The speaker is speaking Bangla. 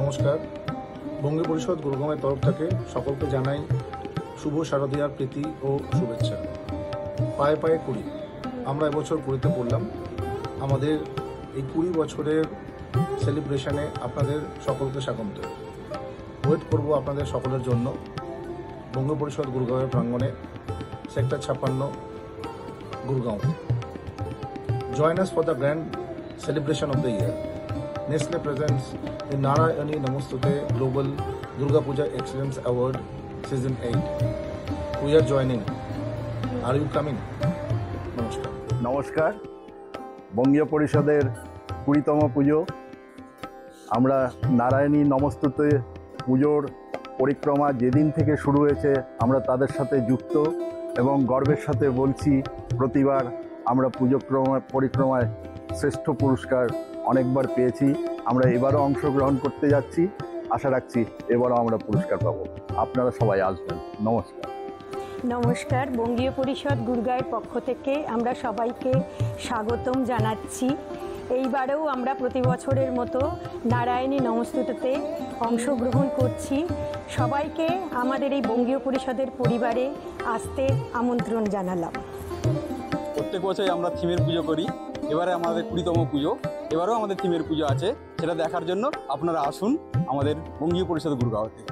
নমস্কার। বঙ্গীয় পরিষদ গুরুগ্রামের তরফ থেকে সকলকে জানাই শুভ শারদীয়ার প্রীতি ও শুভেচ্ছা। পায়ে পায়ে কুড়ি, আমরা এবছর পুরীতে পড়লাম। আমাদের এই 20 বছরের সেলিব্রেশনে আপনাদের সকলকে স্বাগত। ওয়েট করব আপনাদের সকলের জন্য বঙ্গীয় পরিষদ গুরুগ্রামের প্রাঙ্গণে, sector 56, Gurgaon. Join us for the grand celebration of the year. Nestle presents the Narayani Namostute Global Durga Puja Excellence Award Season 8. We are joining. Are you coming? নমস্কার। নমস্কার। বঙ্গীয় পরিষদের 20তম পুজো, আমরা নারায়ণী নমস্তুতে পুজোর পরিক্রমা যেদিন থেকে শুরু হয়েছে আমরা তাদের সাথে যুক্ত এবং গর্বের সাথে বলছি প্রতিবার আমরা পুজো পরিক্রমায় শ্রেষ্ঠ পুরস্কার অনেকবার পেয়েছি। আমরা এবারও অংশগ্রহণ করতে যাচ্ছি, আশা রাখছি এবারও আমরা পুরস্কার পাবো। আপনারা সবাই আসবেন। নমস্কার। নমস্কার। বঙ্গীয় পরিষদ গুরগাঁওয়ের পক্ষ থেকে আমরা সবাইকে স্বাগতম জানাচ্ছি। এইবারেও আমরা প্রতি বছরের মতো নারায়ণী নমস্তুতে অংশগ্রহণ করছি। সবাইকে আমাদের এই বঙ্গীয় পরিষদের পরিবারে আসতে আমন্ত্রণ জানালাম। প্রত্যেক বছরই আমরা থিমের পুজো করি, এবারে আমাদের 20তম পুজো, এবারেও আমাদের থিমের পুজো আছে। সেটা দেখার জন্য আপনারা আসুন আমাদের বঙ্গীয় পরিষদ গুরগাঁও থেকে।